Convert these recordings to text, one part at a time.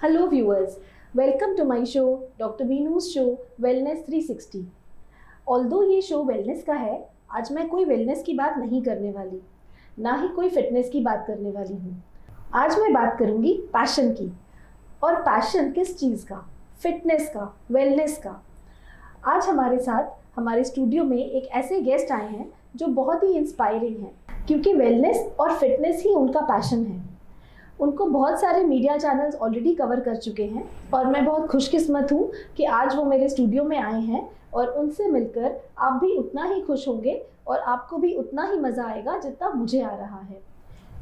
Hello viewers, welcome to my show Dr. Beenu's show Wellness 360। Although ये show wellness का है, आज मैं कोई वेलनेस की बात नहीं करने वाली, ना ही कोई फिटनेस की बात करने वाली हूँ। आज मैं बात करूँगी पैशन की। और पैशन किस चीज़ का? फिटनेस का, वेलनेस का। आज हमारे साथ हमारे स्टूडियो में एक ऐसे गेस्ट आए हैं जो बहुत ही इंस्पायरिंग हैं, क्योंकि वेलनेस और फिटनेस ही उनका पैशन है। उनको बहुत सारे मीडिया चैनल्स ऑलरेडी कवर कर चुके हैं और मैं बहुत खुशकिस्मत हूँ कि आज वो मेरे स्टूडियो में आए हैं और उनसे मिलकर आप भी उतना ही खुश होंगे और आपको भी उतना ही मज़ा आएगा जितना मुझे आ रहा है।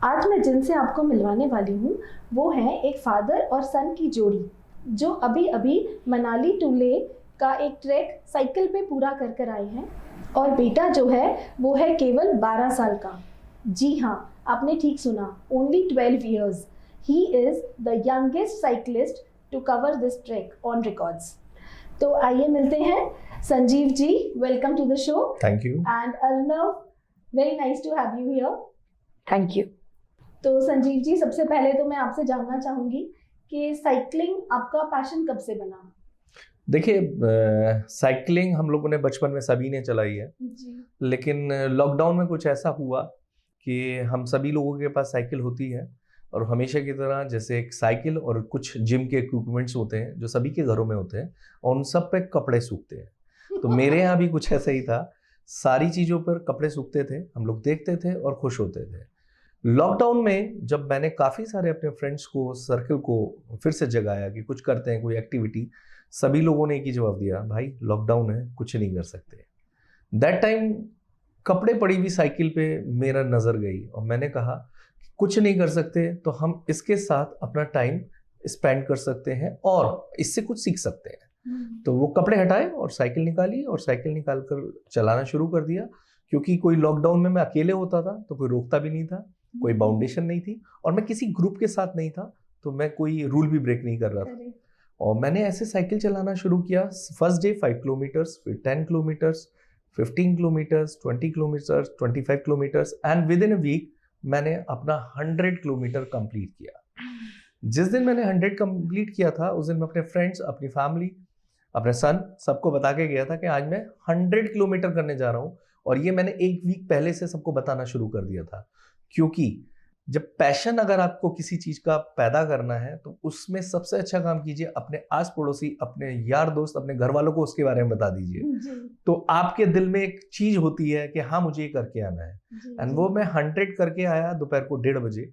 आज मैं जिनसे आपको मिलवाने वाली हूँ वो हैं एक फादर और सन की जोड़ी, जो अभी अभी मनाली टू ले का एक ट्रैक साइकिल पे पूरा कर आए हैं। और बेटा जो है वो है केवल 12 साल का। जी हाँ, आपने ठीक सुना, only 12 years। He is the youngest cyclist to cover this track on records. तो आइए मिलते हैं Sanjeev ji, welcome to the show. Thank you. And Arnav, very nice to have you here. Thank you. तो संजीव जी, सबसे पहले तो मैं आपसे जानना चाहूँगी कि साइकिलिंग आपका पैशन कब से बना? देखिए, साइकिलिंग हम लोगों ने बचपन में सभी ने चलाई है जी। लेकिन लॉकडाउन में कुछ ऐसा हुआ कि हम सभी लोगों के पास साइकिल होती है और हमेशा की तरह जैसे एक साइकिल और कुछ जिम के इक्विपमेंट्स होते हैं जो सभी के घरों में होते हैं और उन सब पे कपड़े सूखते हैं। तो मेरे यहाँ भी कुछ ऐसा ही था, सारी चीज़ों पर कपड़े सूखते थे, हम लोग देखते थे और खुश होते थे। लॉकडाउन में जब मैंने काफ़ी सारे अपने फ्रेंड्स को, सर्कल को फिर से जगाया कि कुछ करते हैं, कोई एक्टिविटी, सभी लोगों ने एक ही जवाब दिया, भाई लॉकडाउन है, कुछ नहीं कर सकते। दैट टाइम कपड़े पड़ी हुई साइकिल पे मेरा नज़र गई और मैंने कहा कुछ नहीं कर सकते तो हम इसके साथ अपना टाइम स्पेंड कर सकते हैं और इससे कुछ सीख सकते हैं। तो वो कपड़े हटाए और साइकिल निकाली और साइकिल निकाल कर चलाना शुरू कर दिया, क्योंकि कोई लॉकडाउन में मैं अकेले होता था तो कोई रोकता भी नहीं था, कोई बाउंडेशन नहीं थी और मैं किसी ग्रुप के साथ नहीं था, तो मैं कोई रूल भी ब्रेक नहीं कर रहा था। और मैंने ऐसे साइकिल चलाना शुरू किया। फर्स्ट डे 5 किलोमीटर्स, फिर 10 kilometres, 15 kilometres, 20 kilometres, 25 kilometres and within a week मैंने अपना 100 किलोमीटर कंप्लीट किया। जिस दिन मैंने 100 कंप्लीट किया था उस दिन मैं अपने फ्रेंड्स, अपनी फैमिली, अपने सन सबको बता के गया था कि आज मैं 100 किलोमीटर करने जा रहा हूँ। और ये मैंने एक वीक पहले से सबको बताना शुरू कर दिया था, क्योंकि जब पैशन अगर आपको किसी चीज का पैदा करना है तो उसमें सबसे अच्छा काम कीजिए, अपने आस पड़ोसी, अपने यार दोस्त, अपने घर वालों को उसके बारे में बता दीजिए। तो आपके दिल में एक चीज होती है कि हाँ मुझे ये करके आना है। एंड वो मैं 100 करके आया दोपहर को 1:30 बजे।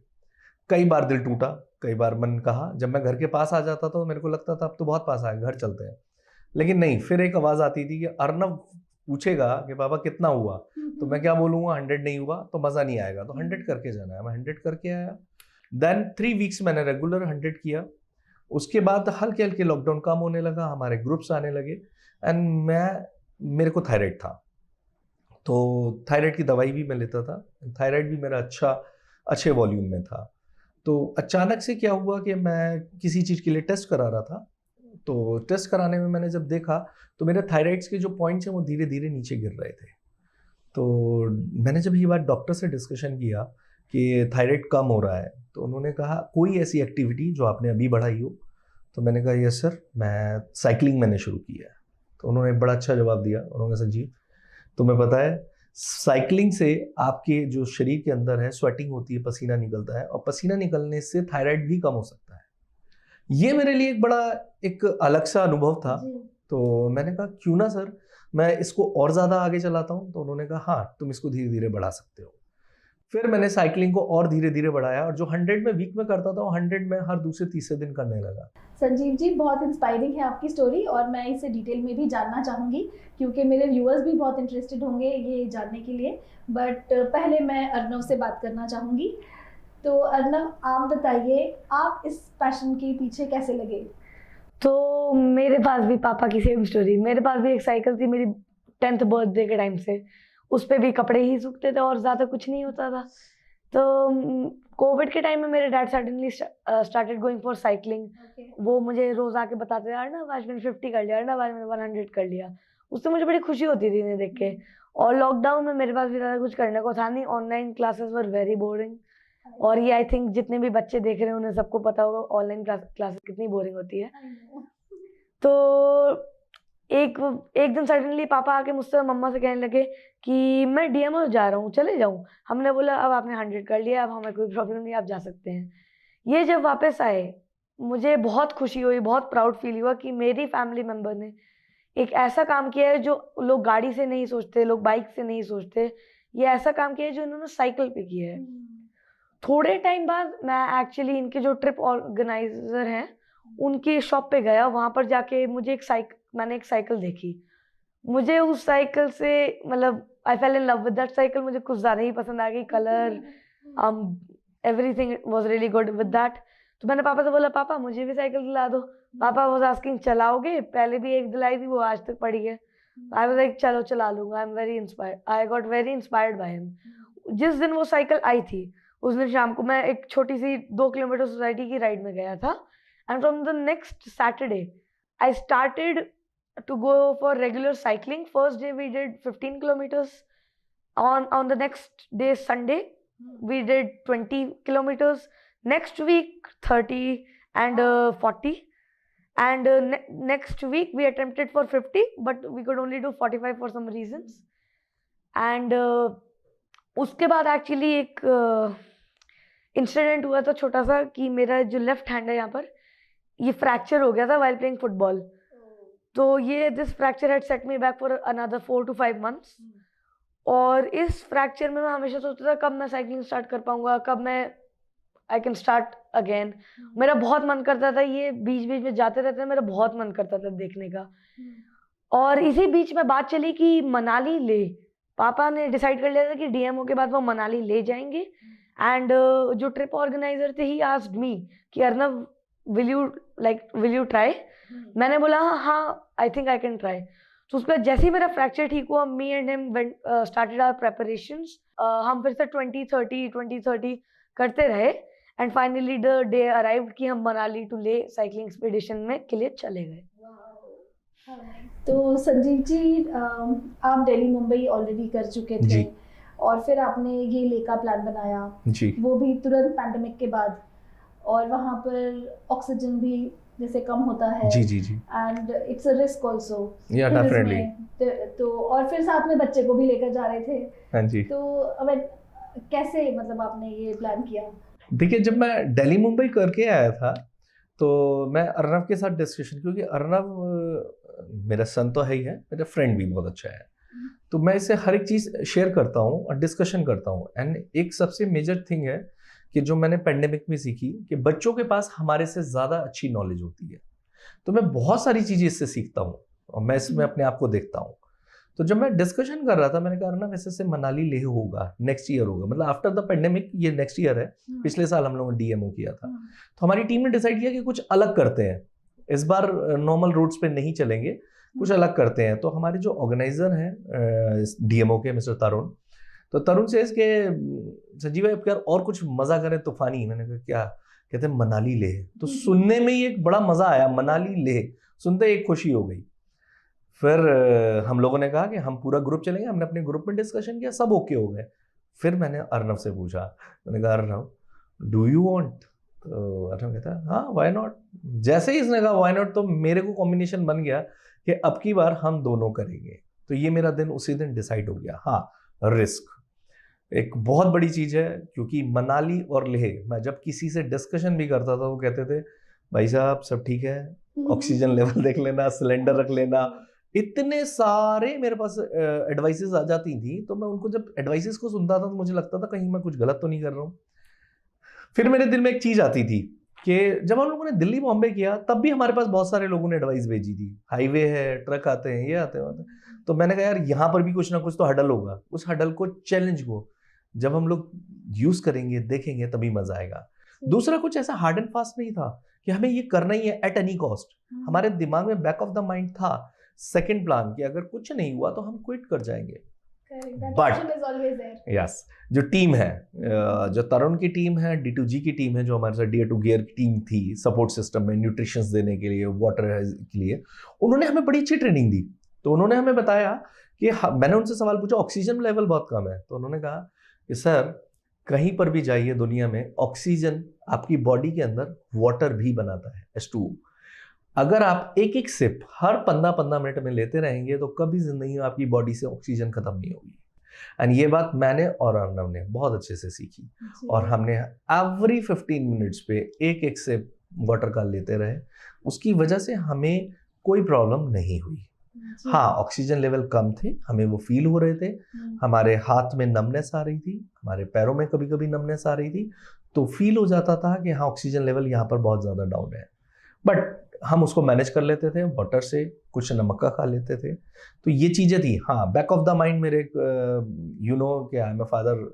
कई बार दिल टूटा, कई बार मन कहा, जब मैं घर के पास आ जाता था तो मेरे को लगता था अब तो बहुत पास आए, घर चलते हैं। लेकिन नहीं, फिर एक आवाज आती थी कि अर्नव पूछेगा कि बाबा कितना हुआ, तो मैं क्या बोलूँगा, 100 नहीं हुआ तो मज़ा नहीं आएगा, तो 100 करके जाना है। मैं 100 करके आया। देन 3 वीक्स मैंने रेगुलर 100 किया। उसके बाद हल्के हल्के लॉकडाउन कम होने लगा, हमारे ग्रुप्स आने लगे एंड मेरे को थायराइड था, तो थायराइड की दवाई भी मैं लेता था। थायराइड भी मेरा अच्छे वॉल्यूम में था। तो अचानक से क्या हुआ कि मैं किसी चीज़ के लिए टेस्ट करा रहा था, तो टेस्ट कराने में मैंने जब देखा तो मेरे थायराइड्स के जो पॉइंट्स हैं वो धीरे धीरे नीचे गिर रहे थे। तो मैंने जब ये बात डॉक्टर से डिस्कशन किया कि थायराइड कम हो रहा है, तो उन्होंने कहा कोई ऐसी एक्टिविटी जो आपने अभी बढ़ाई हो? तो मैंने कहा यस सर, मैं साइकिलिंग मैंने शुरू की है। तो उन्होंने बड़ा अच्छा जवाब दिया। उन्होंने कहा संजीव तुम्हें पता है साइकिलिंग से आपके जो शरीर के अंदर है स्वेटिंग होती है, पसीना निकलता है और पसीना निकलने से थायराइड भी कम हो सकता है। ये मेरे लिए एक बड़ा एक अलग सा अनुभव था। तो मैंने कहा क्यों ना सर मैं इसको और ज़्यादा आगे चलाता हूँ। तो उन्होंने कहा हाँ तुम इसको धीरे धीरे बढ़ा सकते हो। फिर मैंने साइकिलिंग को और धीरे धीरे बढ़ाया और जो 100 में वीक में करता था वो 100 में हर दूसरे तीसरे दिन करने लगा। संजीव जी, बहुत इंस्पायरिंग है आपकी स्टोरी और मैं इसे डिटेल में भी जानना चाहूँगी, क्योंकि मेरे व्यूअर्स भी बहुत इंटरेस्टेड होंगे ये जानने के लिए। बट पहले मैं अर्नव से बात करना चाहूँगी। तो अर्नव, आप बताइए आप इस पैशन के पीछे कैसे लगे? तो मेरे पास भी पापा की सेम स्टोरी। मेरे पास भी एक साइकिल थी मेरी 10th बर्थडे के टाइम से, उस पर भी कपड़े ही सूखते थे और ज़्यादा कुछ नहीं होता था। तो कोविड के टाइम में मेरे dad suddenly started going for cycling. वो मुझे रोज़ आके बताते थे अर्नव आज मैंने 50 कर लिया, अर्नव आज मैंने 100 कर लिया। उससे मुझे बड़ी खुशी होती थी इन्हें देख के। और लॉकडाउन में मेरे पास भी ज़्यादा कुछ करने को था नहीं, online classes were very boring. और ये आई थिंक जितने भी बच्चे देख रहे हैं उन्हें सबको पता होगा ऑनलाइन क्लासेस कितनी बोरिंग होती है। तो एक एक दिन सडनली पापा आके मुझसे और मम्मा से कहने लगे कि मैं डीएमओ जा रहा हूँ, चले जाऊँ। हमने बोला अब आपने 100 कर लिया, अब हमें कोई प्रॉब्लम नहीं, आप जा सकते हैं। ये जब वापस आए मुझे बहुत खुशी हुई, बहुत प्राउड फील हुआ कि मेरी फैमिली मेम्बर ने एक ऐसा काम किया है जो लोग गाड़ी से नहीं सोचते, लोग बाइक से नहीं सोचते। ये ऐसा काम किया है जो इन्होंने साइकिल पे किया है। थोड़े टाइम बाद मैं एक्चुअली इनके जो ट्रिप ऑर्गेनाइजर हैं उनकी शॉप पे गया। वहाँ पर जाके मुझे मैंने एक साइकिल देखी। मुझे उस साइकिल से मतलब I fell in love with that cycle. मुझे कुछ ज़्यादा ही पसंद आ गई, colour everything was really good with that. तो मैंने पापा से बोला पापा मुझे भी साइकिल दिला दो। पापा वाज आस्किंग चलाओगे? पहले भी एक दिलाई थी, वो आज तक पड़ी है। आई वाज लाइक चलो चला लूंगा। I am very inspired, I got very inspired by him. जिस दिन वो साइकिल आई थी उस दिन शाम को मैं एक छोटी सी 2 किलोमीटर सोसाइटी की राइड में गया था। And from the next Saturday I started to go for regular cycling. First day we did 15 kilometers. On the next day Sunday we did 20 kilometers. Next week 30 and 40. And next week we attempted for 50 but we could only do 45 for some reasons. And उसके बाद actually एक incident हुआ था छोटा सा कि मेरा जो लेफ्ट हैंड है यहाँ पर ये फ्रैक्चर हो गया था while playing football. तो ये this fracture had set me back for another 4 to 5 months. और इस फ्रैक्चर में मैं हमेशा सोचता था कब मैं साइकिलिंग स्टार्ट कर पाऊंगा, कब मैं आई कैन स्टार्ट अगेन। मेरा बहुत मन करता था, ये बीच बीच में जाते रहते हैं, मेरा बहुत मन करता था देखने का। और इसी बीच में बात चली कि मनाली ले, पापा ने डिसाइड कर लिया था कि डीएमओ के बाद वो मनाली ले जाएंगे। एंड जो ट्रिप ऑर्गेनाइजर थे ही आस्क्ड मी कि अर्नव विल यू ट्राई? मैंने बोला हाँ I think I can try. तो उसके बाद जैसे ही मेरा फ्रैक्चर ठीक हुआ me and him started our preparations. हम फिर से 20-30 करते रहे and finally the day arrived कि हम Manali to Leh cycling expedition में के लिए चले गए। तो संजीव जी आप दिल्ली मुंबई ऑलरेडी कर चुके थे जी। और फिर आपने ये ले का प्लान बनाया जी। वो भी तुरंत पैंडेमिक के बाद, और वहाँ पर ऑक्सीजन भी जैसे कम होता है। जी जी जी। And it's a risk also. Yeah definitely. तो और फिर साथ में बच्चे को भी लेकर जा रहे थे। हाँ जी। तो अब कैसे मतलब आपने ये प्लान किया? देखिए जब मैं दिल्ली मुंबई करके आया था तो मैं अर्नव के साथ डिस्कशन, क्योंकि अर्नव मेरा सन तो है ही है, मेरा फ्रेंड भी बहुत अच्छा है, तो मैं इससे हर एक चीज़ शेयर करता हूँ और डिस्कशन करता हूँ। एंड एक सबसे मेजर थिंग है कि जो मैंने पेंडेमिक में सीखी कि बच्चों के पास हमारे से ज़्यादा अच्छी नॉलेज होती है। तो मैं बहुत सारी चीज़ें इससे सीखता हूँ और मैं इसमें अपने आप को देखता हूँ। तो जब मैं डिस्कशन कर रहा था मैंने कहा ना वैसे से मनाली लेह होगा नेक्स्ट ईयर होगा, मतलब आफ्टर द पेंडेमिक ये नेक्स्ट ईयर है। पिछले साल हम लोगों ने डीएमओ किया था। तो हमारी टीम ने डिसाइड किया कि कुछ अलग करते हैं, इस बार नॉर्मल रूट्स पे नहीं चलेंगे, कुछ अलग करते हैं। तो हमारे जो ऑर्गेनाइजर हैं डीएमओ के मिस्टर तरुण, तो तरुण से इसके संजीव भाई यार और कुछ मजा करें तूफानी। मैंने कहा क्या? कहते हैं मनाली लेह। तो सुनने में ही एक बड़ा मजा आया, मनाली लेह सुनते ही एक खुशी हो गई। फिर हम लोगों ने कहा कि हम पूरा ग्रुप चलेंगे। हमने अपने ग्रुप में डिस्कशन किया, सब ओके हो गए। फिर मैंने अर्नव से पूछा, मैंने कहा अर्नव डू यू वांट? तो अर्नव कहता है हाँ व्हाई नॉट। जैसे ही इसने कहा व्हाई नॉट तो मेरे को कॉम्बिनेशन बन गया कि अब की बार हम दोनों करेंगे। तो ये मेरा दिन उसी दिन डिसाइड हो गया। हाँ रिस्क एक बहुत बड़ी चीज़ है, क्योंकि मनाली और लेह मैं जब किसी से डिस्कशन भी करता था वो कहते थे भाई साहब सब ठीक है, ऑक्सीजन लेवल देख लेना, सिलेंडर रख लेना, इतने सारे मेरे पास एडवाइसेस आ जाती थी। तो मैं उनको जब एडवाइसेस को सुनता था तो मुझे लगता था कहीं मैं कुछ गलत तो नहीं कर रहा हूँ। फिर मेरे दिल में एक चीज़ आती थी कि जब हम लोगों ने दिल्ली बॉम्बे किया तब भी हमारे पास बहुत सारे लोगों ने एडवाइस भेजी थी, हाईवे है, ट्रक आते हैं, ये आते हैं। तो मैंने कहा यार यहाँ पर भी कुछ ना कुछ तो हडल होगा, उस हडल को, चैलेंज को जब हम लोग यूज करेंगे देखेंगे तभी मजा आएगा। दूसरा कुछ ऐसा हार्ड एंड फास्ट नहीं था कि हमें ये करना ही है एट एनी कॉस्ट। हमारे दिमाग में बैक ऑफ द माइंड था सेकंड प्लान कि अगर कुछ नहीं हुआ तो हम क्विट कर जाएंगे। बट यस जो टीम है, जो तरुण की टीम है, D2G की टीम है, जो हमारे साथ Dear to Gear की टीम थी सपोर्ट सिस्टम में न्यूट्रिशंस देने के लिए, वाटर के लिए, उन्होंने हमें बड़ी अच्छी ट्रेनिंग दी। तो उन्होंने हमें बताया कि मैंने उनसे सवाल पूछा ऑक्सीजन लेवल बहुत कम है, तो उन्होंने कहा कि सर कहीं पर भी जाइए दुनिया में, ऑक्सीजन आपकी बॉडी के अंदर वाटर भी बनाता है, H2O। अगर आप एक एक सिप हर 15-15 मिनट में लेते रहेंगे तो कभी जिंदगी में आपकी बॉडी से ऑक्सीजन खत्म नहीं होगी। एंड ये बात मैंने और अर्नव ने बहुत अच्छे से सीखी, और हमने एवरी 15 मिनट्स पे एक एक सिप वाटर का लेते रहे। उसकी वजह से हमें कोई प्रॉब्लम नहीं हुई। हाँ, ऑक्सीजन लेवल कम थे, हमें वो फील हो रहे थे, हमारे हाथ में नमनेस आ रही थी, हमारे पैरों में कभी कभी नमनेस आ रही थी, तो फील हो जाता था कि हाँ ऑक्सीजन लेवल यहाँ पर बहुत ज़्यादा डाउन है। बट हम उसको मैनेज कर लेते थे वाटर से, कुछ नमक का खा लेते थे, तो ये चीज़ें थी। हाँ, बैक ऑफ द माइंड मेरे यू नो कि आई एम अ फादर,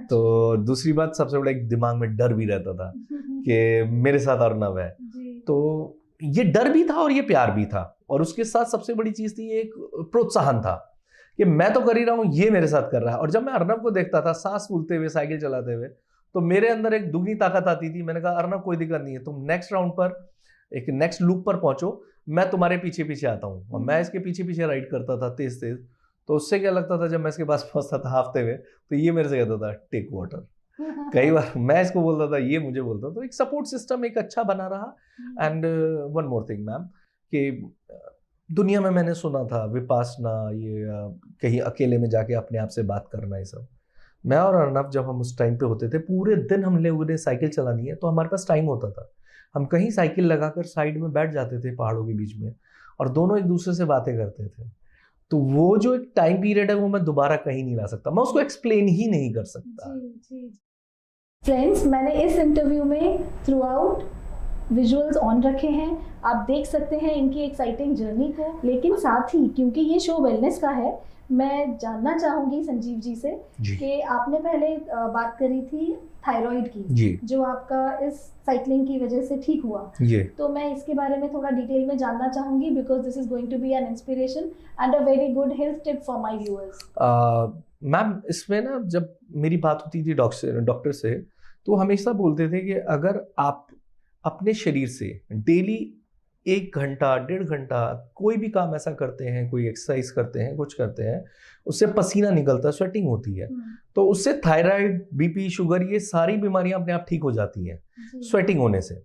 तो दूसरी बात सबसे बड़ा एक दिमाग में डर भी रहता था कि मेरे साथ अर्नव है, तो ये डर भी था और ये प्यार भी था, और उसके साथ सबसे बड़ी चीज थी एक प्रोत्साहन था कि मैं तो कर ही रहा हूँ, ये मेरे साथ कर रहा है। और जब मैं अर्नव को देखता था सांस फूलते हुए साइकिल चलाते हुए, तो मेरे अंदर एक दुगनी ताकत आती थी। मैंने कहा अर्नव कोई दिक्कत नहीं है, तुम नेक्स्ट राउंड पर, एक नेक्स्ट लूप पर पहुंचो, मैं तुम्हारे पीछे पीछे आता हूँ। और मैं इसके पीछे पीछे राइड करता था तेज तेज, तो उससे क्या लगता था जब मैं इसके पास पहुंचता था हाफते हुए, तो ये मेरे से कहता था टेक वाटर। कई बार मैं इसको बोलता था, ये मुझे बोलता, तो एक सपोर्ट सिस्टम एक अच्छा बना रहा। And one more thing ma'am, कि दुनिया में मैंने सुना था विपासना, ये कहीं अकेले में जाके अपने आप से बात करना, ये सब। मैं और अर्नव जब हम उस टाइम पे होते थे, पूरे दिन हम लोगों ने साइकिल चलानी है, तो हमारे पास टाइम होता था, हम कहीं साइकिल लगाकर साइड में बैठ जाते थे पहाड़ों के बीच में, और दोनों एक दूसरे से बातें करते थे। तो वो जो एक टाइम पीरियड है वो मैं दोबारा कहीं नहीं ला सकता, मैं उसको एक्सप्लेन ही नहीं कर सकता। फ्रेंड्स, मैंने इस इंटरव्यू में थ्रू आउट विजुअल्स ऑन रखे हैं, आप देख सकते हैं इनकी एक्साइटिंग जर्नी को। लेकिन साथ ही क्योंकि ये शो वेलनेस का है, मैं जानना चाहूँगी संजीव जी से कि आपने पहले बात करी थी थायराइड की, जो आपका इस साइकिलिंग की वजह से ठीक हुआ। तो मैं इसके बारे में थोड़ा डिटेल में जानना चाहूँगी, because this is going to be an inspiration and a very good health tip for my viewers. Ma'am, इसमें ना जब मेरी बात होती थी डॉक्टर से, तो हमेशा बोलते थे कि अगर आप अपने शरीर से डेली 1 घंटा 1.5 घंटा कोई भी काम ऐसा करते हैं, कोई एक्सरसाइज करते हैं, कुछ करते हैं, उससे पसीना निकलता है, स्वेटिंग होती है, तो उससे थायराइड, बीपी, शुगर, ये सारी बीमारियां अपने आप ठीक हो जाती हैं स्वेटिंग होने से।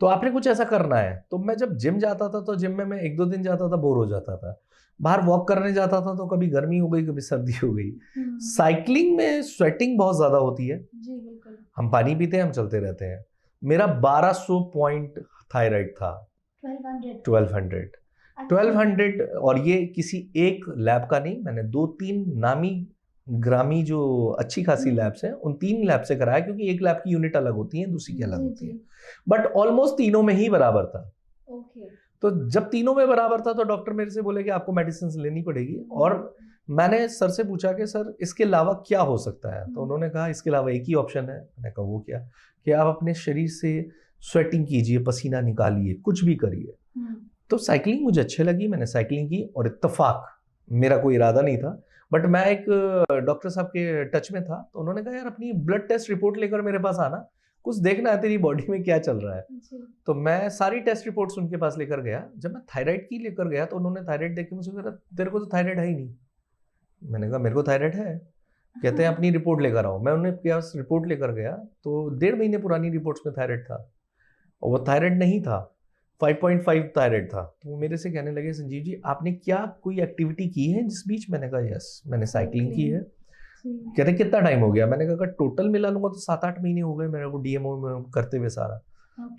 तो आपने कुछ ऐसा करना है। तो मैं जब जिम जाता था, तो जिम में मैं 1-2 दिन जाता था, बोर हो जाता था। बाहर वॉक करने जाता था, तो कभी गर्मी हो गई, कभी सर्दी हो गई। साइकिलिंग में स्वेटिंग बहुत ज्यादा होती है, हम पानी पीते हैं, हम चलते रहते हैं। मेरा 1200 पॉइंट थायराइड था, 1200, और ये किसी एक लैब का नहीं, मैंने 2-3 नामी ग्रामी जो अच्छी खासी लैब्स हैं, उन 3 लैब से कराया, क्योंकि एक लैब की यूनिट अलग होती है, दूसरी की अलग होती है, बट ऑलमोस्ट तीनों में ही बराबर था। तो जब तीनों में बराबर था, तो डॉक्टर मेरे से बोले कि आपको मेडिसिन लेनी पड़ेगी। और मैंने सर से पूछा कि सर इसके अलावा क्या हो सकता है, तो उन्होंने कहा इसके अलावा एक ही ऑप्शन है। मैंने कहा वो क्या? कि आप अपने शरीर से स्वेटिंग कीजिए, पसीना निकालिए, कुछ भी करिए। तो साइकिलिंग मुझे अच्छी लगी, मैंने साइकिलिंग की, और इत्तेफाक, मेरा कोई इरादा नहीं था, बट मैं एक डॉक्टर साहब के टच में था, तो उन्होंने कहा यार अपनी ब्लड टेस्ट रिपोर्ट लेकर मेरे पास आना, कुछ देखना है तेरी बॉडी में क्या चल रहा है। तो मैं सारी टेस्ट रिपोर्ट्स उनके पास लेकर गया। जब मैं थायराइड की लेकर गया, तो उन्होंने थायराइड देख के मुझसे कहा तेरे को तो थायराइड है ही नहीं। मैंने कहा मेरे को थायराइड है। कहते हैं अपनी रिपोर्ट लेकर आओ। मैं उन्हें पास रिपोर्ट लेकर गया, तो 1.5 महीने पुरानी रिपोर्ट्स में थायराइड था, और वो थायराइड नहीं था, 5.5 थायराइड था। तो वो मेरे से कहने लगे संजीव जी आपने क्या कोई एक्टिविटी की है जिस बीच? मैंने कहा यस, मैंने साइकिलिंग की है। कहते कितना टाइम हो गया? मैंने कहा टोटल मिला लूंगा तो 7-8 महीने हो गए मेरे को डीएमओ में करते हुए सारा।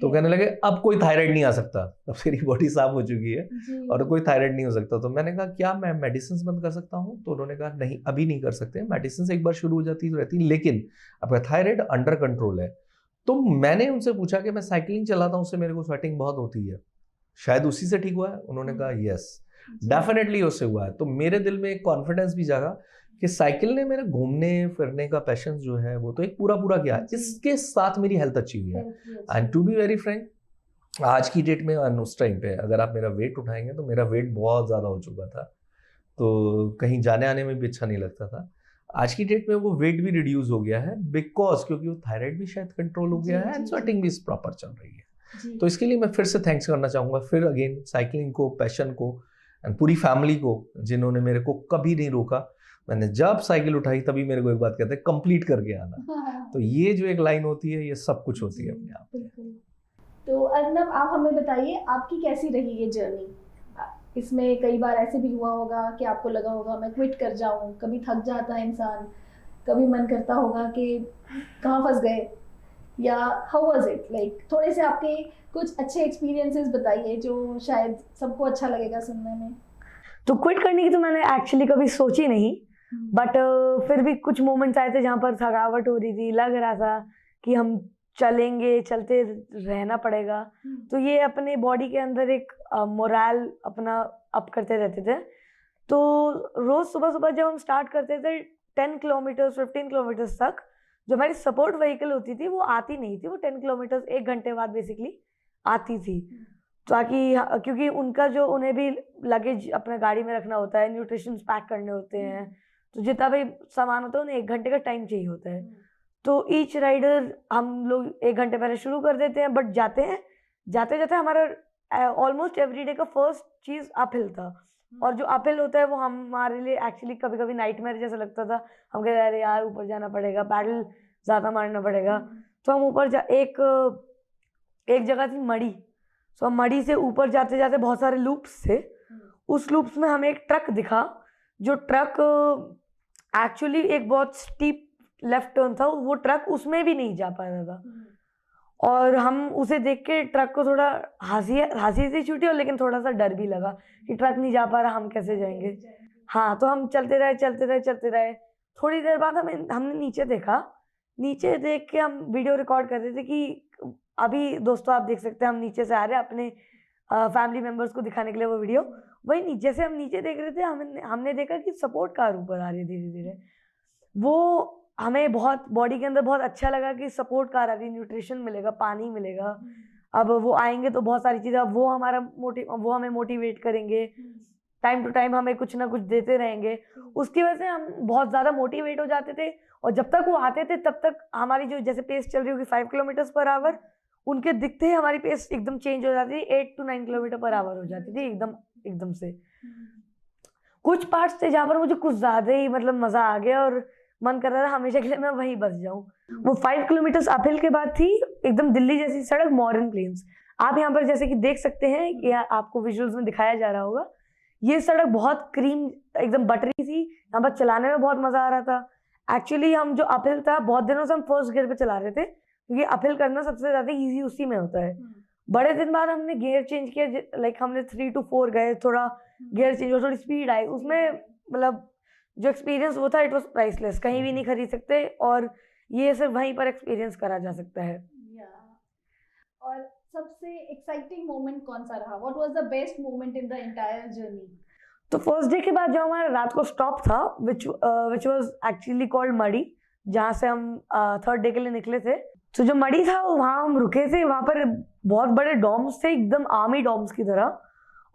तो कहने लगे अब कोई थायराइड नहीं आ सकता, अब तेरी बॉडी साफ हो चुकी है और कोई थायराइड नहीं हो सकता। तो मैंने कहा क्या मैं मेडिसिन बंद कर सकता हूँ? तो उन्होंने कहा नहीं अभी नहीं कर सकते, मेडिसिन एक बार शुरू हो जाती तो रहती, लेकिन आपका थायराइड अंडर कंट्रोल है। तो मैंने उनसे पूछा कि मैं साइकिलिंग चलाता हूँ, उससे मेरे को स्वेटिंग बहुत होती है, शायद उसी से ठीक हुआ है? उन्होंने कहा यस डेफिनेटली उससे हुआ है। तो मेरे दिल में एक कॉन्फिडेंस भी जागा कि साइकिल ने मेरे घूमने फिरने का पैशन जो है वो तो एक पूरा किया, इसके साथ मेरी हेल्थ अच्छी हुई है। And to be very frank, आज की डेट में उस टाइम पे अगर आप मेरा वेट उठाएंगे तो मेरा वेट बहुत ज़्यादा हो चुका था, तो कहीं जाने आने में भी अच्छा नहीं लगता था। आज की डेट में वो वेट भी रिड्यूस हो गया है, बिकॉज क्योंकि वो थायराइड भी शायद कंट्रोल हो गया है एंड स्वेटिंग भी प्रॉपर चल रही है। तो इसके लिए मैं फिर से थैंक्स करना चाहूँगा, फिर अगेन साइकिलिंग को, पैशन को एंड पूरी फैमिली को, जिन्होंने मेरे को कभी नहीं रोका। मैंने जब साइकिल उठाई तभी मेरे को एक बात कहते हैं, कंप्लीट करके आना। तो ये जो एक लाइन होती है, ये सब कुछ होती है अपने आप। बिल्कुल। तो अर्नब, आप हमें बताइए आपकी कैसी रही ये जर्नी? इसमें कई बार ऐसे भी हुआ होगा कि आपको लगा होगा मैं क्विट कर जाऊं, कभी थक जाता है इंसान, कभी मन करता होगा कि कहाँ फंस गए, या हाउ वाज इट लाइक? थोड़े से आपके कुछ अच्छे एक्सपीरियंसेस बताइए जो शायद सबको अच्छा लगेगा सुनने में। तो क्विट करने की तो मैंने एक्चुअली कभी सोची नहीं, बट फिर भी कुछ मोमेंट्स आए थे जहाँ पर थकावट हो रही थी, लग रहा था कि हम चलेंगे, चलते रहना पड़ेगा। तो ये अपने बॉडी के अंदर एक मोरल अपना अप करते रहते थे। तो रोज सुबह सुबह जब हम स्टार्ट करते थे 10 किलोमीटर 15 किलोमीटर तक, जो हमारी सपोर्ट व्हीकल होती थी वो आती नहीं थी, वो 10 किलोमीटर 1 घंटे बाद बेसिकली आती थी, ताकि क्योंकि उनका जो उन्हें भी लगेज अपने गाड़ी में रखना होता है, न्यूट्रिशन पैक करने होते हैं, तो जितना भी सामान होता है उन्हें 1 घंटे का टाइम चाहिए होता है। तो ईच राइडर हम लोग 1 घंटे पहले शुरू कर देते हैं, बट जाते जाते हमारा ऑलमोस्ट एवरीडे का फर्स्ट चीज़ अपहिल था। और जो अपहिल होता है वो हमारे लिए एक्चुअली कभी कभी नाइटमेयर जैसा लगता था। हम कह रहे यार ऊपर जाना पड़ेगा, पैडल ज़्यादा मारना पड़ेगा। तो हम ऊपर एक जगह थी मड़ी, तो हम मड़ी से ऊपर जाते जाते बहुत सारे लूप्स थे। उस लूप्स में हमें एक ट्रक दिखा, जो ट्रक एक्चुअली एक बहुत स्टीप लेफ्ट टर्न था, वो ट्रक उसमें भी नहीं जा पा रहा था। और हम उसे देख के ट्रक को थोड़ा हंसी से छूटी, और लेकिन थोड़ा सा डर भी लगा कि ट्रक नहीं जा पा रहा, हम कैसे जाएंगे। हाँ, तो हम चलते रहे। थोड़ी देर बाद हमने नीचे देखा। नीचे देख के हम वीडियो रिकॉर्ड कर रहे थे कि अभी दोस्तों आप देख सकते हैं हम नीचे से आ रहे हैं, अपने फैमिली मेम्बर्स को दिखाने के लिए वो वीडियो। वही नीचे से हम नीचे देख रहे थे, हमने देखा कि सपोर्ट कार ऊपर आ रही है धीरे धीरे। वो हमें बहुत बॉडी के अंदर बहुत अच्छा लगा कि सपोर्ट कार आ रही है, न्यूट्रिशन मिलेगा, पानी मिलेगा। अब वो आएंगे तो बहुत सारी चीज़ें, वो हमें मोटिवेट करेंगे, टाइम टू टाइम हमें कुछ ना कुछ देते रहेंगे। उसकी वजह से हम बहुत ज़्यादा मोटिवेट हो जाते थे। और जब तक वो आते थे तब तक हमारी जो जैसे पेस चल रही होगी 5 किलोमीटर पर आवर, उनके दिखते ही हमारी पेस एकदम चेंज हो जाती थी, 8 to 9 किलोमीटर पर आवर हो जाती थी एकदम से। कुछ पार्ट्स थे जहाँ पर मुझे कुछ ज़्यादा ही मतलब मज़ा आ गया और मन कर रहा था हमेशा के लिए मैं वहीं बस जाऊँ। वो 5 किलोमीटर अपहिल के बाद थी एकदम दिल्ली जैसी सड़क, मॉडर्न प्लेन्स। आप यहाँ पर जैसे कि देख सकते हैं, या आपको विजुअल्स में दिखाया जा रहा होगा, ये सड़क बहुत क्रीम एकदम बटरी थी, यहाँ पर चलाने में बहुत मज़ा आ रहा था। एक्चुअली हम जो अपहिल था बहुत दिनों से हम फर्स्ट गियर पे चला रहे थे, क्योंकि अपहिल करना सबसे ज़्यादा ईजी उसी में होता है। बड़े दिन बाद हमने गियर चेंज किया, लाइक हमने 3 to 4 गए, थोड़ा गियर चेंज और थोड़ी स्पीड आई उसमें। मतलब जो एक्सपीरियंस वो था इट वॉज प्राइसलेस, कहीं भी नहीं खरीद सकते, और ये सिर्फ वहीं पर एक्सपीरियंस करा जा सकता है। और सबसे एक्साइटिंग मोमेंट कौन सा रहा? What was the best moment in the entire journey? तो फर्स्ट डे के बाद जो हमारा रात को स्टॉप था, विच वाज एक्चुअली कॉल्ड मड़ी, जहाँ से हम थर्ड डे के लिए निकले थे। तो जो मड़ी था वहाँ हम रुके थे, वहाँ पर बहुत बड़े डॉम्स थे, एकदम आर्मी डॉम्स की तरह,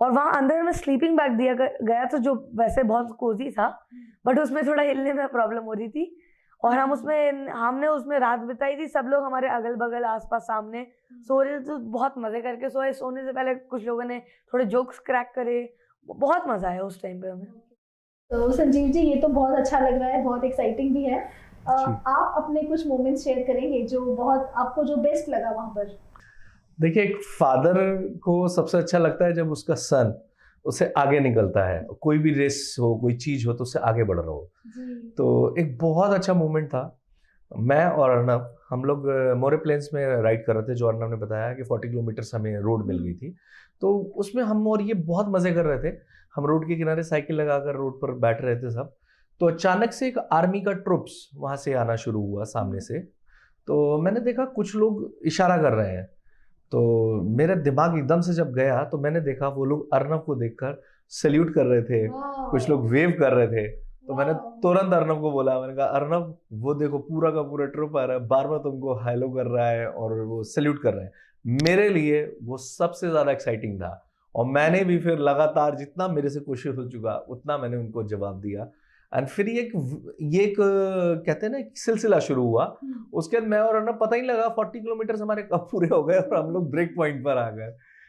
और वहाँ अंदर हमें स्लीपिंग बैग दिया गया था, जो वैसे बहुत कोजी था, बट उसमें थोड़ा हिलने में प्रॉब्लम हो रही थी। और हमने उसमें रात बिताई थी। सब लोग हमारे अगल बगल आसपास सामने सो रहे थे, तो बहुत मज़े करके सोए। सोने से पहले कुछ लोगों ने थोड़े जोक्स क्रैक करे, बहुत मज़ा आया उस टाइम पे हमें। तो संजीव जी, ये तो बहुत अच्छा लग रहा है, बहुत एक्साइटिंग भी है। आप अपने कुछ मोमेंट्स शेयर करेंगे जो आपको जो बेस्ट लगा वहाँ पर? देखिए, एक फादर को सबसे अच्छा लगता है जब उसका सन उससे आगे निकलता है, कोई भी रेस हो, कोई चीज़ हो तो उससे आगे बढ़ रहा हो। तो एक बहुत अच्छा मोमेंट था। मैं और अर्नब हम लोग मोरे प्लेन्स में राइड कर रहे थे, जो अर्नब ने बताया कि 40 किलोमीटर हमें रोड मिल गई थी। तो उसमें हम और ये बहुत मज़े कर रहे थे। हम रोड के किनारे साइकिल लगाकर रोड पर बैठ रहे थे सब। तो अचानक से एक आर्मी का ट्रुप्स वहाँ से आना शुरू हुआ सामने से। तो मैंने देखा कुछ लोग इशारा कर रहे हैं, तो मेरा दिमाग एकदम से जब गया तो मैंने देखा वो लोग अर्नब को देखकर सैल्यूट कर रहे थे, कुछ लोग वेव कर रहे थे। तो मैंने तुरंत अर्नब को बोला, मैंने कहा अर्नब वो देखो पूरा का पूरा ट्रुप आ रहा है, बार बार तुमको हेलो कर रहा है और वो सैल्यूट कर रहे हैं। मेरे लिए वो सबसे ज़्यादा एक्साइटिंग था, और मैंने भी फिर लगातार जितना मेरे से कोशिश हो चुका उतना मैंने उनको जवाब दिया। एंड फिर ये एक कहते हैं ना सिलसिला शुरू हुआ। उसके बाद मैं और अर्नब पता ही लगा 40 किलोमीटर हमारे कब पूरे हो गए और हम लोग ब्रेक पॉइंट पर आ गए।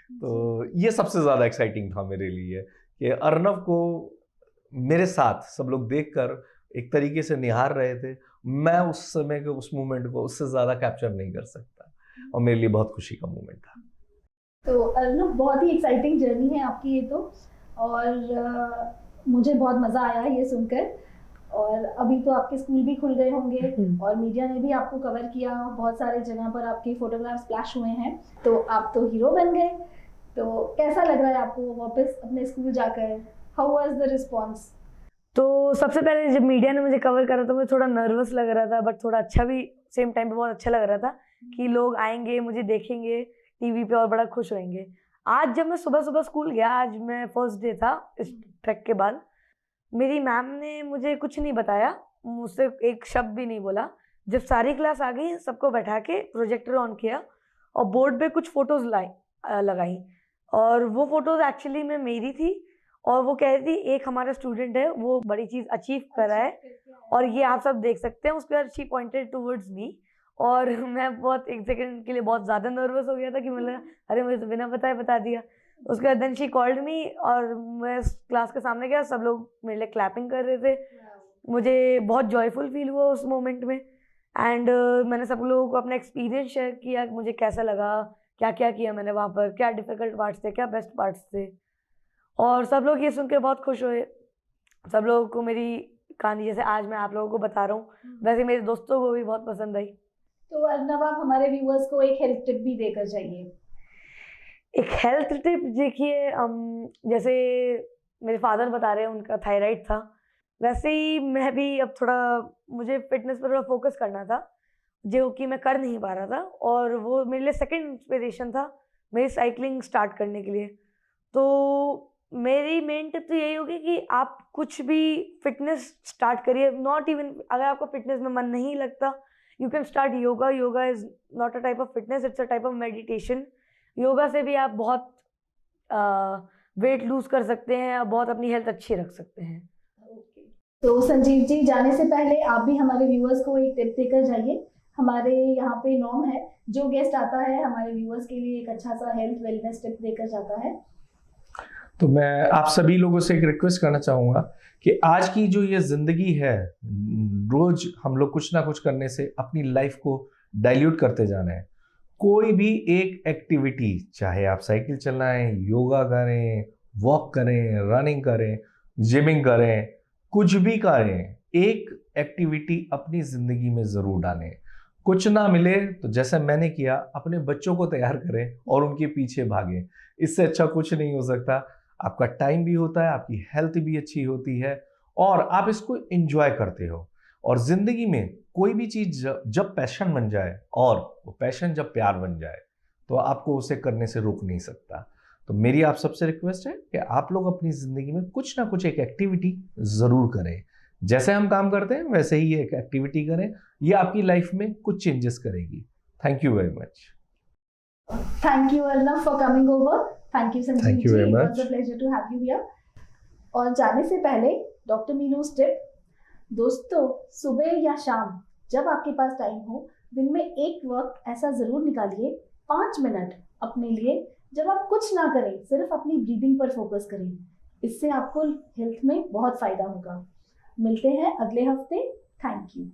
तो ये सबसे ज़्यादा एक्साइटिंग था मेरे लिए कि अर्नब को मेरे साथ सब लोग देखकर एक तरीके से निहार रहे थे, मैं उस समय के उस मोमेंट को उससे ज़्यादा कैप्चर नहीं कर सकता, और मेरे लिए बहुत खुशी का मोमेंट था। तो अर्नव, बहुत ही एक्साइटिंग जर्नी है आपकी ये तो, और मुझे बहुत मज़ा आया ये सुनकर। और अभी तो आपके स्कूल भी खुल गए होंगे और मीडिया ने भी आपको कवर किया, बहुत सारे जगह पर आपके फोटोग्राफ स्प्लैश हुए हैं, तो आप तो हीरो बन गए। तो कैसा लग रहा है आपको वापस अपने स्कूल जाकर? How was the response? तो सबसे पहले जब मीडिया ने मुझे कवर करा तो मुझे थोड़ा नर्वस लग रहा था, बट थोड़ा अच्छा भी सेम टाइम पे बहुत अच्छा लग रहा था कि लोग आएंगे, मुझे देखेंगे टीवी पे और बड़ा खुश होंगे। आज जब मैं सुबह सुबह स्कूल गया, आज मैं फर्स्ट डे था इस ट्रैक के बाद, मेरी मैम ने मुझे कुछ नहीं बताया, मुझसे एक शब्द भी नहीं बोला। जब सारी क्लास आ गई, सबको बैठा के प्रोजेक्टर ऑन किया और बोर्ड पे कुछ फोटोज लगाई, और वो फोटोज एक्चुअली में मेरी थी, और वो कह रही थी एक हमारा स्टूडेंट है, वो बड़ी चीज़ अचीव कर रहा है और ये आप सब देख सकते हैं। उसके बाद शी पॉइंटेड टूवर्ड्स मी, और मैं बहुत एक सेकंड के लिए बहुत ज़्यादा नर्वस हो गया था कि मतलब अरे मुझे तो बिना बताए बता दिया। उसके बाद देन शी कॉल्ड मी और मैं क्लास के सामने गया, सब लोग मेरे लिए क्लैपिंग कर रहे थे। मुझे बहुत जॉयफुल फील हुआ उस मोमेंट में, एंड मैंने सब लोगों को अपना एक्सपीरियंस शेयर किया, मुझे कैसा लगा, क्या क्या किया मैंने वहाँ पर, क्या डिफ़िकल्ट पार्ट्स थे, क्या बेस्ट पार्ट्स थे, और सब लोग ये सुन के बहुत खुश हुए। सब लोगों को मेरी कहानी जैसे आज मैं आप लोगों को बता रहा हूँ, वैसे मेरे दोस्तों को भी बहुत पसंद आई। तो अर्नव, आप हमारे व्यूअर्स को एक हेल्थ टिप भी देकर जाइए। एक हेल्थ टिप देखिए, जैसे मेरे फादर बता रहे हैं उनका थायराइड था, वैसे ही मैं भी अब थोड़ा मुझे फिटनेस पर थोड़ा फोकस करना था, जो कि मैं कर नहीं पा रहा था, और वो मेरे लिए सेकंड इंस्पिरेशन था मेरी साइकिलिंग स्टार्ट करने के लिए। तो मेरी मेन टिप तो यही होगी कि आप कुछ भी फिटनेस स्टार्ट करिए, नॉट इवन अगर आपको फिटनेस में मन नहीं लगता, you can start yoga. Yoga is not a type of fitness, it's a type of meditation. Yoga से भी आप बहुत वेट लूज कर सकते हैं, आप बहुत अपनी हेल्थ अच्छी रख सकते हैं। तो संजीव जी, जाने से पहले आप भी हमारे व्यूअर्स को एक टिप देकर जाइए। हमारे यहाँ पे नॉर्म है, जो गेस्ट आता है हमारे व्यूअर्स के लिए एक अच्छा सा हेल्थ वेलनेस टिप देकर जाता है। तो मैं आप सभी लोगों से एक रिक्वेस्ट करना चाहूँगा कि आज की जो ये ज़िंदगी है, रोज हम लोग कुछ ना कुछ करने से अपनी लाइफ को डाइल्यूट करते जाना है। कोई भी एक एक्टिविटी, चाहे आप साइकिल चलाएं, योगा करें, वॉक करें, रनिंग करें, जिमिंग करें, कुछ भी करें, एक एक्टिविटी अपनी ज़िंदगी में ज़रूर डालें। कुछ ना मिले तो जैसे मैंने किया, अपने बच्चों को तैयार करें और उनके पीछे भागें। इससे अच्छा कुछ नहीं हो सकता। आपका टाइम भी होता है, आपकी हेल्थ भी अच्छी होती है, और आप इसको एंजॉय करते हो। और जिंदगी में कोई भी चीज जब पैशन बन जाए, और वो पैशन जब प्यार बन जाए, तो आपको उसे करने से रोक नहीं सकता। तो मेरी आप सबसे रिक्वेस्ट है कि आप लोग अपनी जिंदगी में कुछ ना कुछ एक एक्टिविटी जरूर करें। जैसे हम काम करते हैं वैसे ही एक एक्टिविटी करें, ये आपकी लाइफ में कुछ चेंजेस करेगी। Thank you very much. Thank you Arnav for coming over. Thank you Sanjeev Thank you ji, very it much. Was a pleasure to have you here. और जाने से पहले डॉक्टर मीनूज टिप, दोस्तों सुबह या शाम जब आपके पास टाइम हो, दिन में एक वक्त ऐसा जरूर निकालिए 5 मिनट अपने लिए, जब आप कुछ ना करें, सिर्फ अपनी ब्रीदिंग पर फोकस करें। इससे आपको हेल्थ में बहुत फायदा होगा। मिलते हैं अगले हफ्ते। Thank you.